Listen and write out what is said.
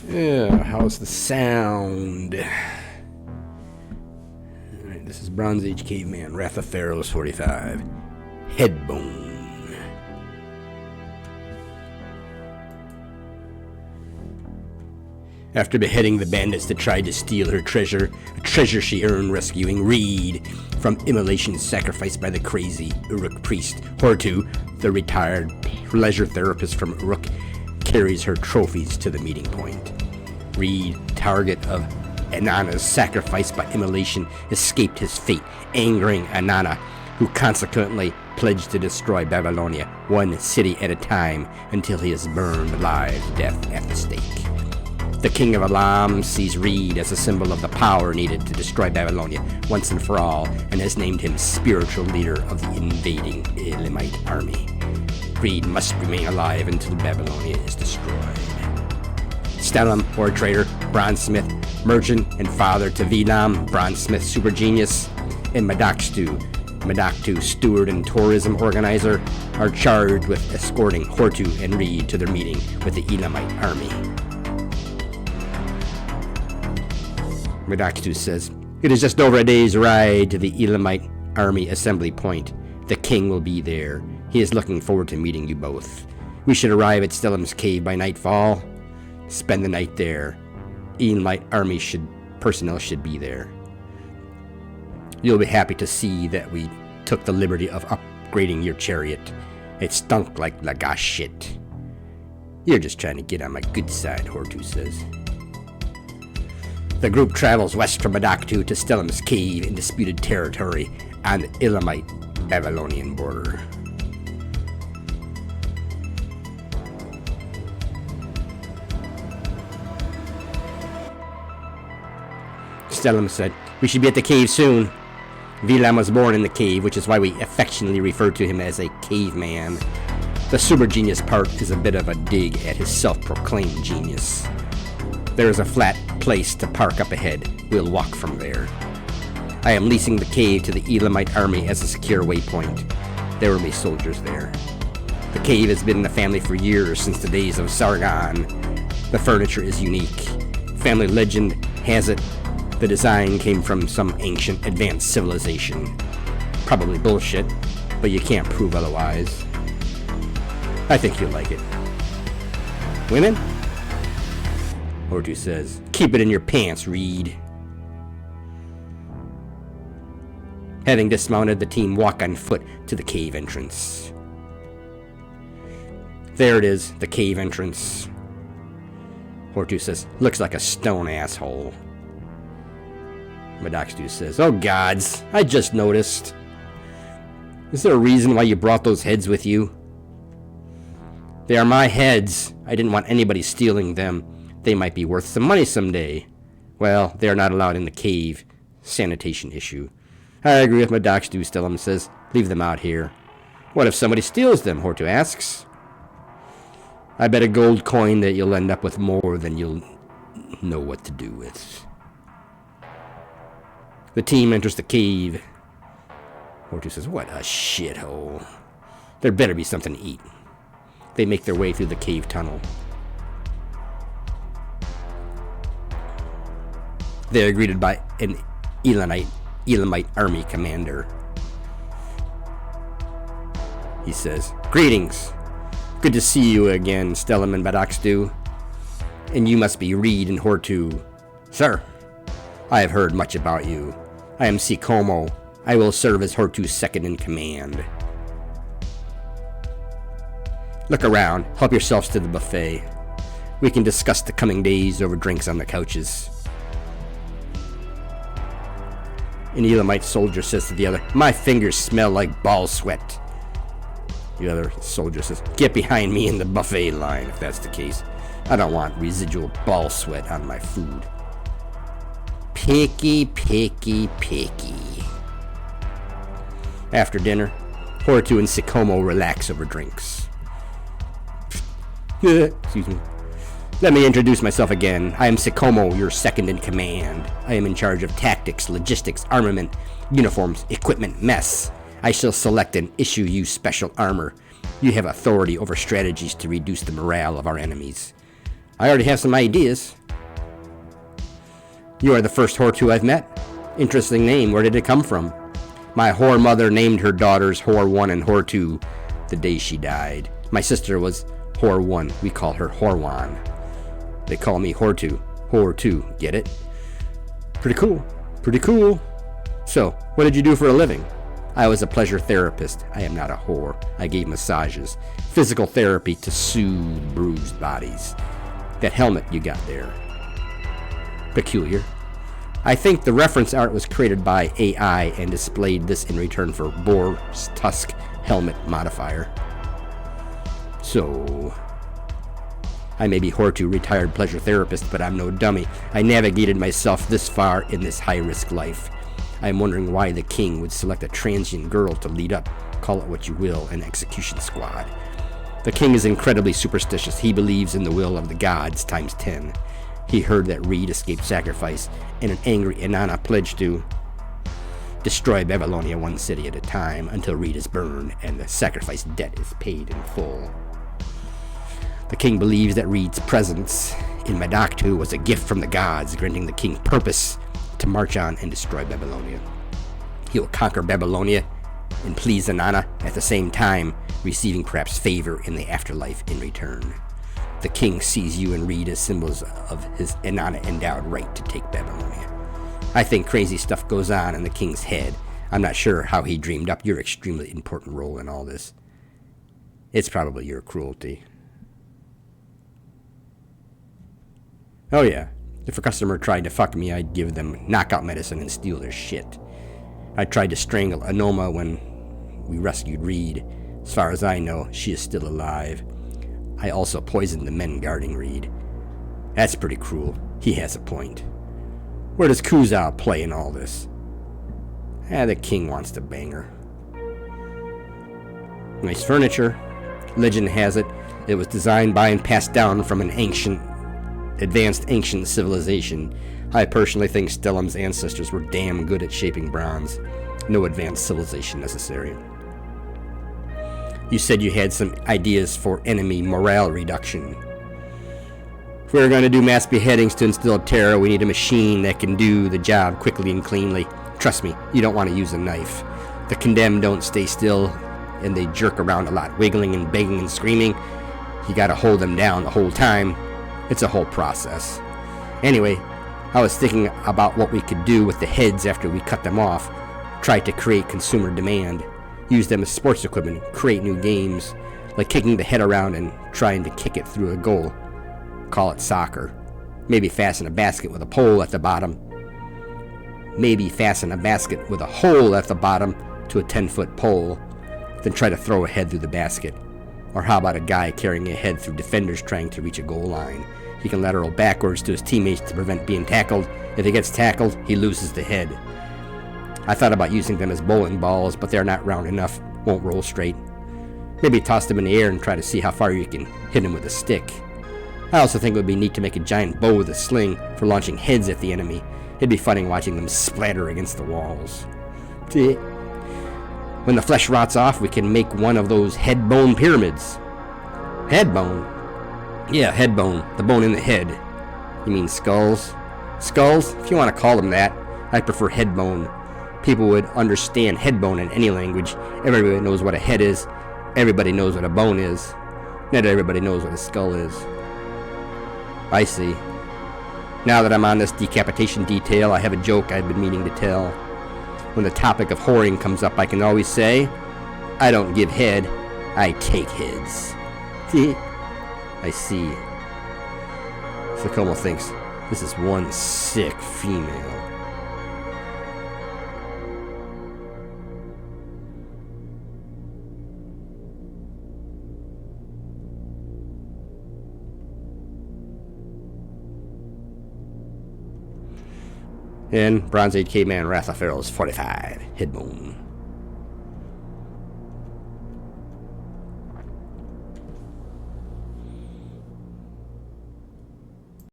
Yeah, how's the sound? Alright, this is Bronze Age Caveman, Wrath of Pharaohs 45. Headbone. After beheading the bandits that tried to steal her treasure, a treasure she earned rescuing Reed from immolation sacrificed by the crazy Uruk priest, Hortu, the retired pleasure therapist from Uruk, carries her trophies to the meeting point. Reed, target of Inanna's sacrifice by immolation, escaped his fate, angering Inanna, who consequently pledged to destroy Babylonia, one city at a time, until he is burned alive to death at the stake. The King of Elam sees Reed as a symbol of the power needed to destroy Babylonia once and for all, and has named him spiritual leader of the invading Elamite army. Reed must remain alive until Babylonia is destroyed. Stellum, war trader, bronzesmith, merchant, and father to Velam, bronzesmith super genius, and Madaktu, steward and tourism organizer, are charged with escorting Hortu and Reed to their meeting with the Elamite army. Madaktu says, "It is just over a day's ride to the Elamite army assembly point. The king will be there. He is looking forward to meeting you both. We should arrive at Stellum's cave by nightfall. Spend the night there. Elamite army personnel should be there. You'll be happy to see that we took the liberty of upgrading your chariot. It stunk like Lagash shit." "You're just trying to get on my good side," Hortu says. The group travels west from Madaktu to Stellum's cave in disputed territory on the Elamite-Babylonian border. Stellum said, "We should be at the cave soon." Velam was born in the cave, which is why we affectionately refer to him as a caveman. The super genius part is a bit of a dig at his self-proclaimed genius. There is a flat place to park up ahead. We'll walk from there. I am leasing the cave to the Elamite army as a secure waypoint. There will be soldiers there. The cave has been in the family for years, since the days of Sargon. The furniture is unique. Family legend has it the design came from some ancient advanced civilization. Probably bullshit, but you can't prove otherwise. I think you'll like it. Women? Hortu says, "Keep it in your pants, Reed." Having dismounted, the team walk on foot to the cave entrance. There it is, the cave entrance. Hortu says, "Looks like a stone asshole." Madaktu says, "Oh gods, I just noticed. Is there a reason why you brought those heads with you?" "They are my heads. I didn't want anybody stealing them. They might be worth some money someday." "Well, they are not allowed in the cave. Sanitation issue." "I agree with Madaktu," Stellum says. "Leave them out here." "What if somebody steals them?" Hortu asks. "I bet a gold coin that you'll end up with more than you'll know what to do with." The team enters the cave. Hortu says, "What a shithole. There better be something to eat." They make their way through the cave tunnel. They are greeted by an Elamite army commander. He says, "Greetings. Good to see you again, Stellum and Madaktu. And you must be Reed and Hortu." "Sir, I have heard much about you. I am Sikomo. I will serve as Hortu's second in command." "Look around. Help yourselves to the buffet. We can discuss the coming days over drinks on the couches." An Elamite soldier says to the other, "My fingers smell like ball sweat." The other soldier says, "Get behind me in the buffet line if that's the case. I don't want residual ball sweat on my food." Picky, picky, picky. After dinner, Hortu and Sikomo relax over drinks. Excuse me. "Let me introduce myself again. I am Sikomo, your second in command. I am in charge of tactics, logistics, armament, uniforms, equipment, mess. I shall select and issue you special armor. You have authority over strategies to reduce the morale of our enemies. I already have some ideas. You are the first whore I've met. Interesting name. Where did it come from? My whore mother named her daughters Whore 1 and Whore 2 the day she died. My sister was Whore 1. We call her Whore 1. They call me Whore 2. Whore 2. Get it? Pretty cool. Pretty cool. So, what did you do for a living? I was a pleasure therapist. I am not a whore. I gave massages, physical therapy to soothe bruised bodies. That helmet you got there. Peculiar. I think the reference art was created by AI and displayed this in return for boar's tusk helmet modifier. So, I may be Whore 2 retired pleasure therapist, but I'm no dummy. I navigated myself this far in this high-risk life. I'm wondering why the king would select a transient girl to lead up, call it what you will, an execution squad. The king is incredibly superstitious. He believes in the will of the gods times 10. He heard that Reed escaped sacrifice, and an angry Inanna pledged to destroy Babylonia one city at a time until Reed is burned and the sacrifice debt is paid in full. The king believes that Reed's presence in Madaktu was a gift from the gods, granting the king purpose to march on and destroy Babylonia. He will conquer Babylonia and please Inanna at the same time, receiving perhaps favor in the afterlife in return. The king sees you and Reed as symbols of his Inanna-endowed right to take Babylonia. I think crazy stuff goes on in the king's head. I'm not sure how he dreamed up your extremely important role in all this. It's probably your cruelty. Oh yeah, if a customer tried to fuck me, I'd give them knockout medicine and steal their shit. I tried to strangle Anoma when we rescued Reed. As far as I know, she is still alive. I also poisoned the men guarding Reed. That's pretty cruel. He has a point. Where does Kuzal play in all this? The king wants to bang her. Nice furniture. Legend has it, it was designed by and passed down from an advanced ancient civilization. I personally think Stellum's ancestors were damn good at shaping bronze. No advanced civilization necessary. You said you had some ideas for enemy morale reduction. If we're going to do mass beheadings to instill terror, we need a machine that can do the job quickly and cleanly. Trust me, you don't want to use a knife. The condemned don't stay still, and they jerk around a lot, wiggling and begging and screaming. You gotta hold them down the whole time. It's a whole process. Anyway, I was thinking about what we could do with the heads after we cut them off. Try to create consumer demand. Use them as sports equipment, create new games, like kicking the head around and trying to kick it through a goal. Call it soccer. Maybe fasten a basket with a pole at the bottom. Maybe fasten a basket with a hole at the bottom to a 10-foot pole, then try to throw a head through the basket. Or how about a guy carrying a head through defenders trying to reach a goal line? He can lateral backwards to his teammates to prevent being tackled. If he gets tackled, he loses the head. I thought about using them as bowling balls, but they're not round enough, won't roll straight. Maybe toss them in the air and try to see how far you can hit them with a stick. I also think it would be neat to make a giant bow with a sling for launching heads at the enemy. It'd be funny watching them splatter against the walls. When the flesh rots off, we can make one of those head-bone pyramids. Head-bone? Yeah, head bone. The bone in the head. You mean skulls? Skulls? If you want to call them that. I prefer head bone. People would understand head bone in any language. Everybody knows what a head is. Everybody knows what a bone is. Not everybody knows what a skull is. I see. Now that I'm on this decapitation detail, I have a joke I've been meaning to tell. When the topic of whoring comes up, I can always say, I don't give head, I take heads. I see. Sakomo thinks, this is one sick female. And Bronze Age Caveman Wrath of Pharaohs 45, Headbone.